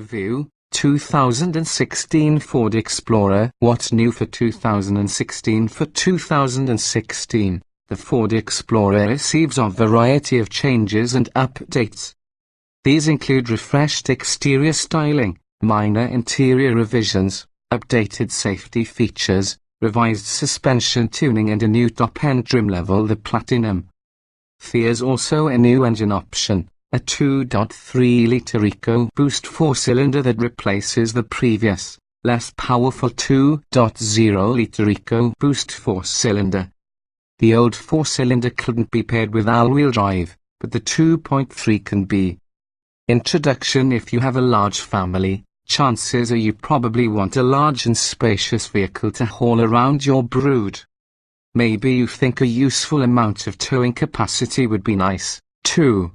Review, 2016 Ford Explorer. What's new for 2016? For 2016, the Ford Explorer receives a variety of changes and updates. These include refreshed exterior styling, minor interior revisions, updated safety features, revised suspension tuning and a new top-end trim level, the Platinum. There's also a new engine option, a 2.3-litre EcoBoost 4-cylinder that replaces the previous, less powerful 2.0-litre EcoBoost 4-cylinder. The old 4-cylinder couldn't be paired with all-wheel drive, but the 2.3 can be. Introduction: if you have a large family, chances are you probably want a large and spacious vehicle to haul around your brood. Maybe you think a useful amount of towing capacity would be nice, too.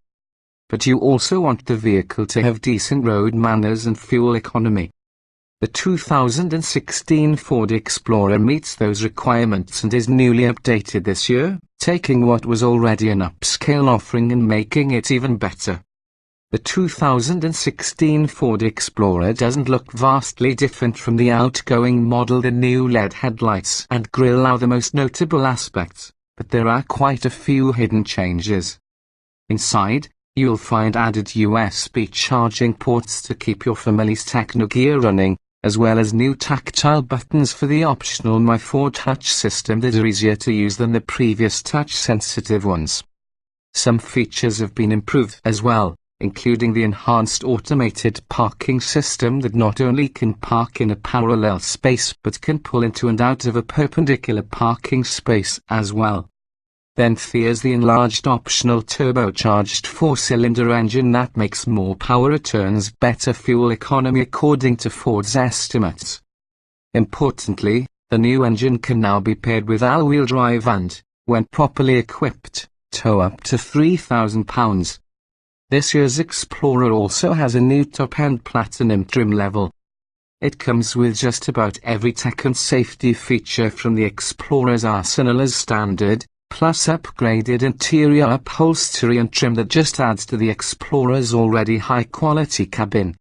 But you also want the vehicle to have decent road manners and fuel economy. The 2016 Ford Explorer meets those requirements and is newly updated this year, taking what was already an upscale offering and making it even better. The 2016 Ford Explorer doesn't look vastly different from the outgoing model. The new LED headlights and grille are the most notable aspects, but there are quite a few hidden changes. Inside, you'll find added USB charging ports to keep your family's techno gear running, as well as new tactile buttons for the optional My Ford Touch system that are easier to use than the previous touch-sensitive ones. Some features have been improved as well, including the enhanced automated parking system that not only can park in a parallel space but can pull into and out of a perpendicular parking space as well. Then there's the enlarged optional turbocharged 4-cylinder engine that makes more power returns better fuel economy according to Ford's estimates. Importantly, the new engine can now be paired with all-wheel drive and, when properly equipped, tow up to 3,000 pounds. This year's Explorer also has a new top-end Platinum trim level. It comes with just about every tech and safety feature from the Explorer's arsenal as standard, plus upgraded interior upholstery and trim that just adds to the Explorer's already high-quality cabin.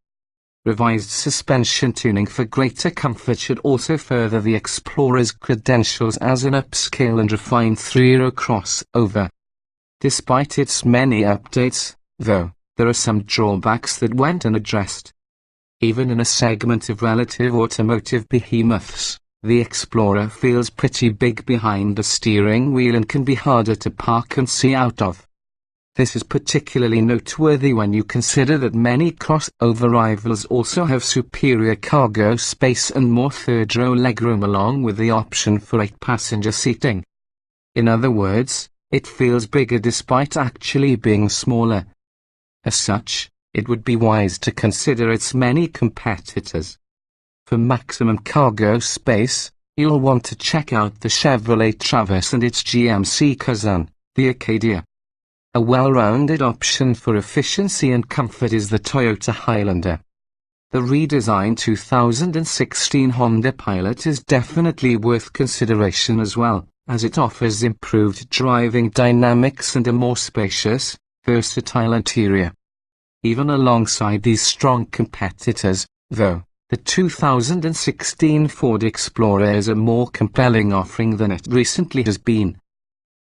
Revised suspension tuning for greater comfort should also further the Explorer's credentials as an upscale and refined three-row crossover. Despite its many updates, though, there are some drawbacks that went unaddressed. Even in a segment of relative automotive behemoths, the Explorer feels pretty big behind the steering wheel and can be harder to park and see out of. This is particularly noteworthy when you consider that many crossover rivals also have superior cargo space and more third-row legroom along with the option for 8-passenger seating. In other words, it feels bigger despite actually being smaller. As such, it would be wise to consider its many competitors. For maximum cargo space, you'll want to check out the Chevrolet Traverse and its GMC cousin, the Acadia. A well-rounded option for efficiency and comfort is the Toyota Highlander. The redesigned 2016 Honda Pilot is definitely worth consideration as well, as it offers improved driving dynamics and a more spacious, versatile interior. Even alongside these strong competitors, though, the 2016 Ford Explorer is a more compelling offering than it recently has been.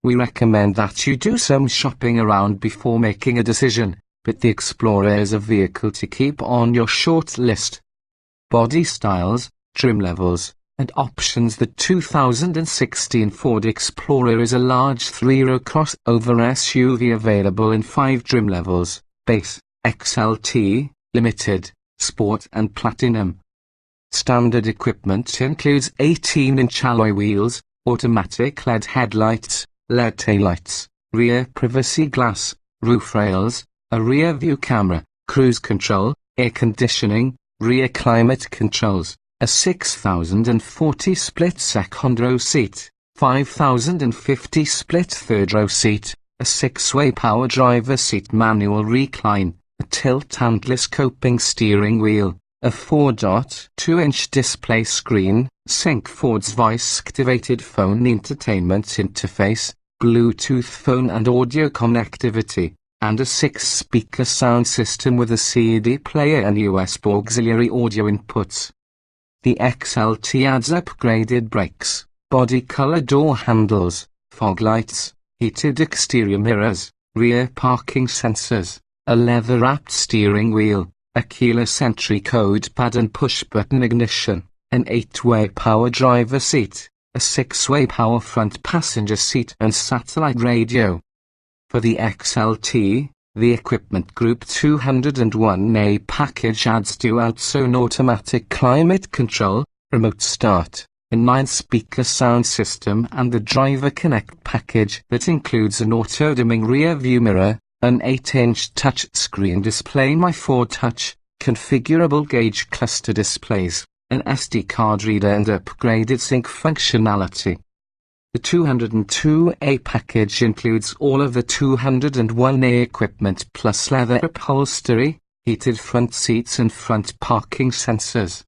We recommend that you do some shopping around before making a decision, but the Explorer is a vehicle to keep on your short list. Body styles, trim levels, and options. The 2016 Ford Explorer is a large three-row crossover SUV available in 5 trim levels: Base, XLT, Limited, Sport and Platinum. Standard equipment includes 18-inch alloy wheels, automatic LED headlights, LED taillights, rear privacy glass, roof rails, a rear view camera, cruise control, air conditioning, rear climate controls, a 6,040 split second-row seat, 5,050 split third-row seat, a 6-way power driver seat, manual recline, a tilt and telescoping steering wheel, a 4.2-inch display screen, sync Ford's voice-activated phone entertainment interface, Bluetooth phone and audio connectivity, and a 6-speaker sound system with a CD player and USB auxiliary audio inputs. The XLT adds upgraded brakes, body color door handles, fog lights, heated exterior mirrors, rear parking sensors, a leather-wrapped steering wheel, a keyless entry code pad and push-button ignition, an 8-way power driver seat, a 6-way power front passenger seat and satellite radio. For the XLT, the Equipment Group 201A package adds dual-zone automatic climate control, remote start, a 9-speaker sound system and the Driver Connect package that includes an auto-dimming rear-view mirror, an 8-inch touchscreen display My Ford Touch, configurable gauge cluster displays, an SD card reader and upgraded sync functionality. The 202A package includes all of the 201A equipment plus leather upholstery, heated front seats and front parking sensors.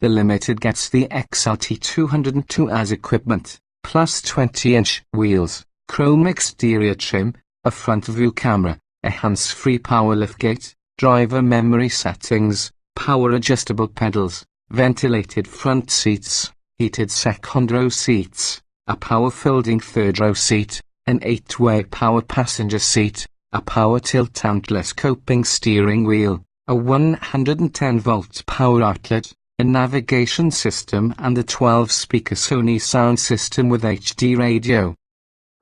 The Limited gets the XLT 202 as equipment, plus 20-inch wheels, chrome exterior trim, a front view camera, a hands-free power liftgate, driver memory settings, power adjustable pedals, ventilated front seats, heated second row seats, a power folding third row seat, an 8-way power passenger seat, a power tilt and telescoping steering wheel, a 110-volt power outlet, a navigation system and a 12-speaker Sony sound system with HD radio.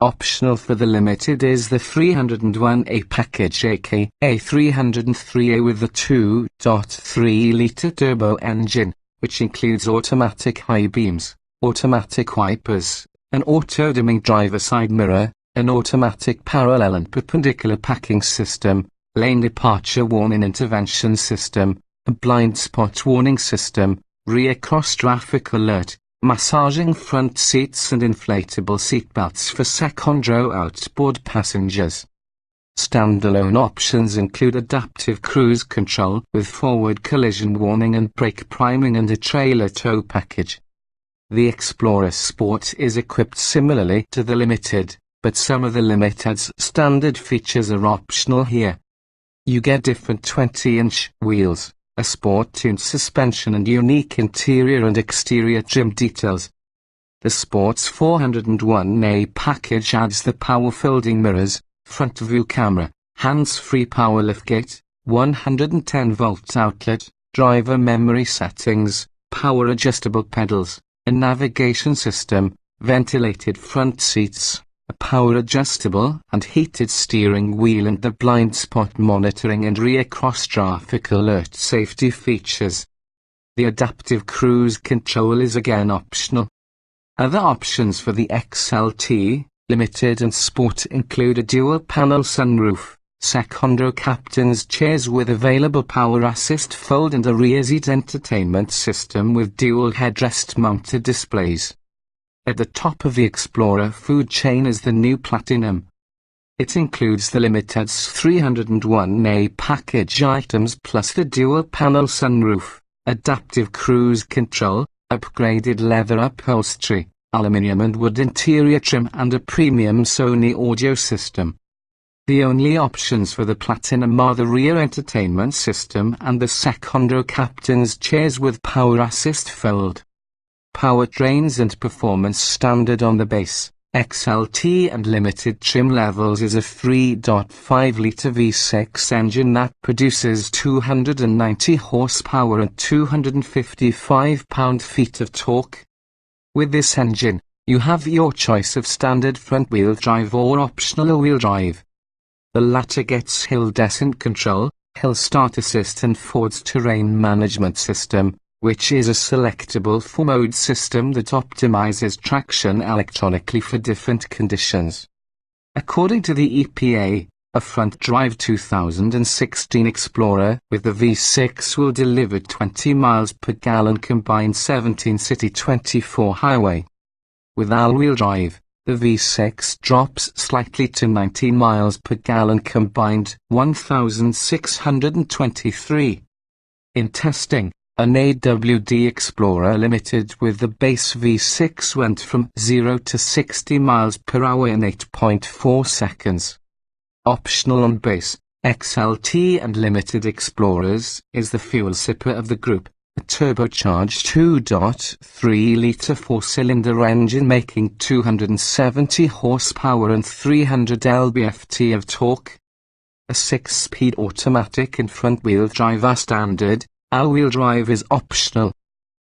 Optional for the Limited is the 301A package aka 303A with the 2.3-litre turbo engine, which includes automatic high beams, automatic wipers, an auto-dimming driver side mirror, an automatic parallel and perpendicular parking system, lane departure warning intervention system, a blind spot warning system, rear cross traffic alert, massaging front seats and inflatable seatbelts for second row outboard passengers. Standalone options include adaptive cruise control with forward collision warning and brake priming and a trailer tow package. The Explorer Sport is equipped similarly to the Limited, but some of the Limited's standard features are optional here. You get different 20-inch wheels, a sport-tuned suspension and unique interior and exterior trim details. The Sport's 401A package adds the power folding mirrors, front view camera, hands-free power liftgate, 110-volt outlet, driver memory settings, power adjustable pedals, a navigation system, ventilated front seats, a power adjustable and heated steering wheel and the blind spot monitoring and rear cross traffic alert safety features. The adaptive cruise control is again optional. Other options for the XLT, Limited and Sport include a dual-panel sunroof, second row captain's chairs with available power assist fold and a rear seat entertainment system with dual headrest mounted displays. At the top of the Explorer food chain is the new Platinum. It includes the Limited's 301A package items plus the dual-panel sunroof, adaptive cruise control, upgraded leather upholstery, aluminium and wood interior trim and a premium Sony audio system. The only options for the Platinum are the rear entertainment system and the second row captain's chairs with power assist fold. Powertrains and performance standard on the base, XLT and Limited trim levels is a 3.5-litre V6 engine that produces 290 horsepower and 255 pound-feet of torque. With this engine, you have your choice of standard front-wheel drive or optional all-wheel drive. The latter gets hill descent control, hill start assist and Ford's terrain management system, which is a selectable 4-mode system that optimizes traction electronically for different conditions. According to the EPA, a front-drive 2016 Explorer with the V6 will deliver 20 miles per gallon combined 17 city 24 highway. With all-wheel drive, the V6 drops slightly to 19 miles per gallon combined 1,623. In testing, an AWD Explorer Limited with the base V6 went from 0 to 60 miles per hour in 8.4 seconds. Optional on base, XLT and Limited Explorers, is the fuel sipper of the group, a turbocharged 2.3-litre four-cylinder engine making 270 horsepower and 300 lb-ft of torque. A 6-speed automatic and front-wheel drive are standard, all-wheel drive is optional.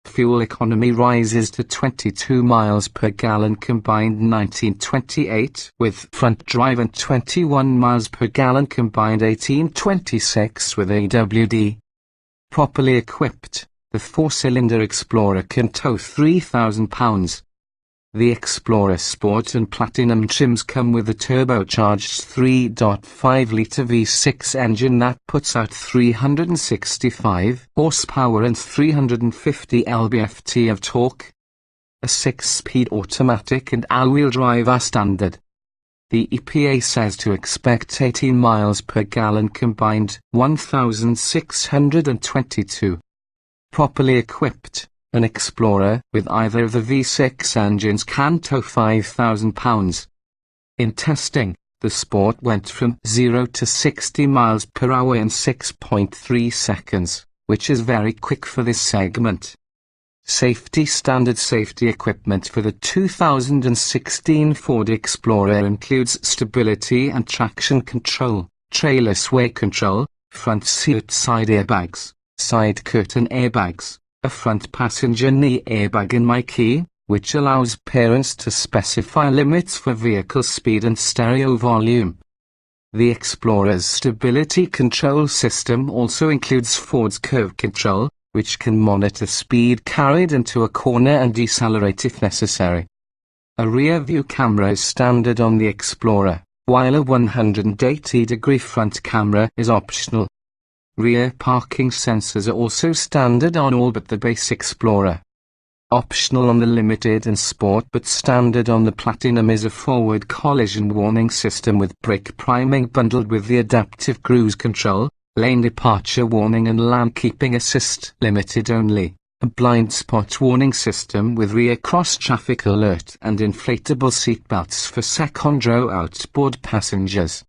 Fuel economy rises to 22 miles per gallon combined 1928 with front drive and 21 miles per gallon combined 1826 with AWD. Properly equipped, the four-cylinder Explorer can tow 3,000 pounds. The Explorer Sport and Platinum trims come with a turbocharged 3.5-litre V6 engine that puts out 365 horsepower and 350 lb-ft of torque. A 6-speed automatic and all-wheel drive are standard. The EPA says to expect 18 miles per gallon combined 1,622. Properly equipped, an Explorer with either of the V6 engines can tow 5,000 pounds. In testing, the Sport went from 0 to 60 miles per hour in 6.3 seconds, which is very quick for this segment. Standard safety equipment for the 2016 Ford Explorer includes stability and traction control, trailer sway control, front seat side airbags, side curtain airbags, a front passenger knee airbag and my key, which allows parents to specify limits for vehicle speed and stereo volume. The Explorer's stability control system also includes Ford's curve control, which can monitor speed carried into a corner and decelerate if necessary. A rear view camera is standard on the Explorer, while a 180-degree front camera is optional. Rear parking sensors are also standard on all but the base Explorer. Optional on the Limited and Sport but standard on the Platinum is a forward collision warning system with brake priming bundled with the adaptive cruise control, lane departure warning and lane keeping assist. Limited only, a blind spot warning system with rear cross traffic alert and inflatable seatbelts for second-row outboard passengers.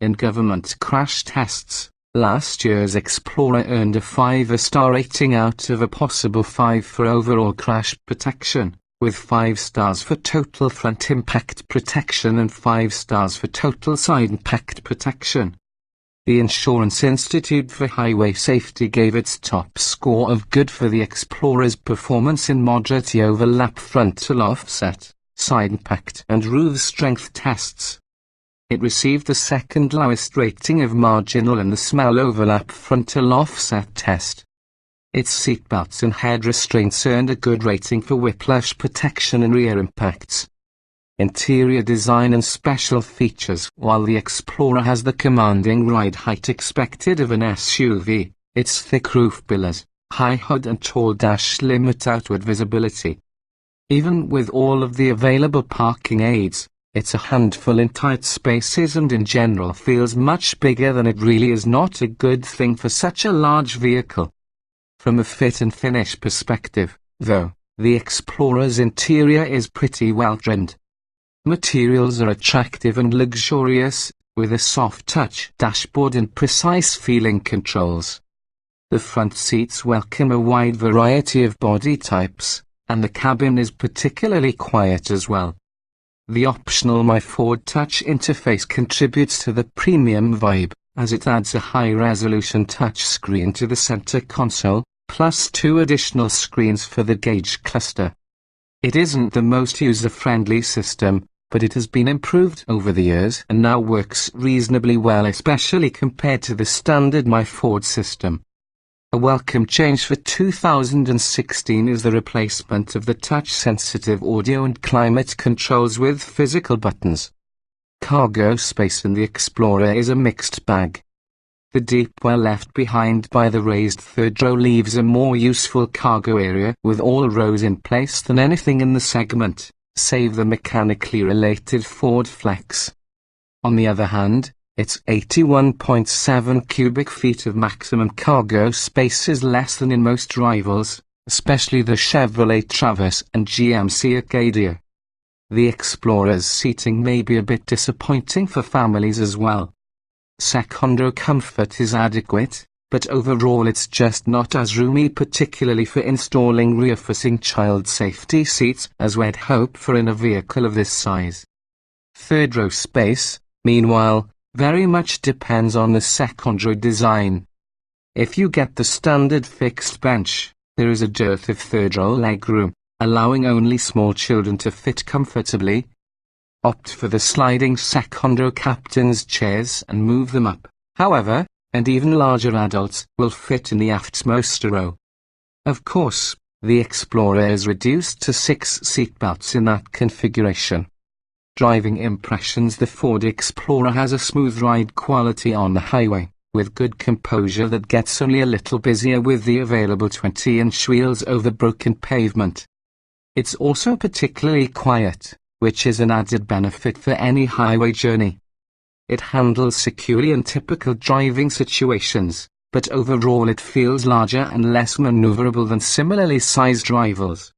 In government crash tests, last year's Explorer earned a 5-star rating out of a possible 5 for overall crash protection, with 5 stars for total front impact protection and 5 stars for total side impact protection. The Insurance Institute for Highway Safety gave its top score of good for the Explorer's performance in moderate overlap frontal offset, side impact and roof strength tests. It received the second lowest rating of marginal in the small overlap frontal offset test. Its seatbelts and head restraints earned a good rating for whiplash protection and rear impacts. Interior design and special features. While the Explorer has the commanding ride height expected of an SUV, its thick roof pillars, high hood and tall dash limit outward visibility. Even with all of the available parking aids, it's a handful in tight spaces and in general feels much bigger than it really is. Not a good thing for such a large vehicle. From a fit and finish perspective, though, the Explorer's interior is pretty well trimmed. Materials are attractive and luxurious, with a soft-touch dashboard and precise feeling controls. The front seats welcome a wide variety of body types, and the cabin is particularly quiet as well. The optional My Ford Touch interface contributes to the premium vibe, as it adds a high-resolution touchscreen to the center console, plus 2 additional screens for the gauge cluster. It isn't the most user-friendly system, but it has been improved over the years and now works reasonably well, especially compared to the standard My Ford system. A welcome change for 2016 is the replacement of the touch-sensitive audio and climate controls with physical buttons. Cargo space in the Explorer is a mixed bag. The deep well left behind by the raised third row leaves a more useful cargo area with all rows in place than anything in the segment, save the mechanically related Ford Flex. On the other hand, its 81.7 cubic feet of maximum cargo space is less than in most rivals, especially the Chevrolet Traverse and GMC Acadia. The Explorer's seating may be a bit disappointing for families as well. Second-row comfort is adequate, but overall it's just not as roomy, particularly for installing rear-facing child safety seats as we'd hope for in a vehicle of this size. Third-row space, meanwhile, very much depends on the second-row design. If you get the standard fixed bench, there is a dearth of third-row legroom, allowing only small children to fit comfortably. Opt for the sliding second-row captain's chairs and move them up, however, and even larger adults will fit in the aftmost row. Of course, the Explorer is reduced to 6 seatbelts in that configuration. Driving impressions: the Ford Explorer has a smooth ride quality on the highway, with good composure that gets only a little busier with the available 20-inch wheels over broken pavement. It's also particularly quiet, which is an added benefit for any highway journey. It handles securely in typical driving situations, but overall it feels larger and less maneuverable than similarly sized rivals.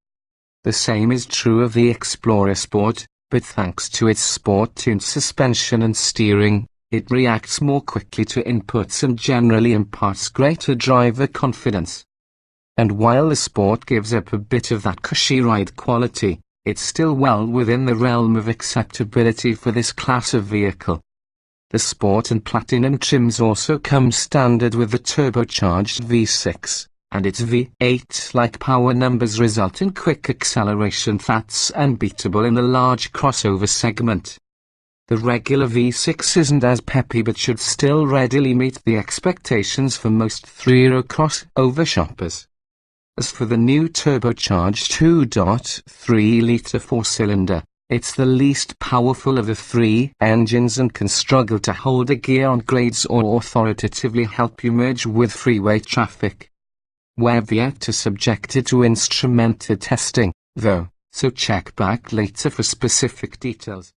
The same is true of the Explorer Sport, but thanks to its sport-tuned suspension and steering, it reacts more quickly to inputs and generally imparts greater driver confidence. And while the Sport gives up a bit of that cushy ride quality, it's still well within the realm of acceptability for this class of vehicle. The Sport and Platinum trims also come standard with the turbocharged V6, and its V8-like power numbers result in quick acceleration that's unbeatable in the large crossover segment. The regular V6 isn't as peppy but should still readily meet the expectations for most three-row crossover shoppers. As for the new turbocharged 2.3-litre four-cylinder, it's the least powerful of the three engines and can struggle to hold a gear on grades or authoritatively help you merge with freeway traffic. We've yet to subject it to instrumented testing, though, so check back later for specific details.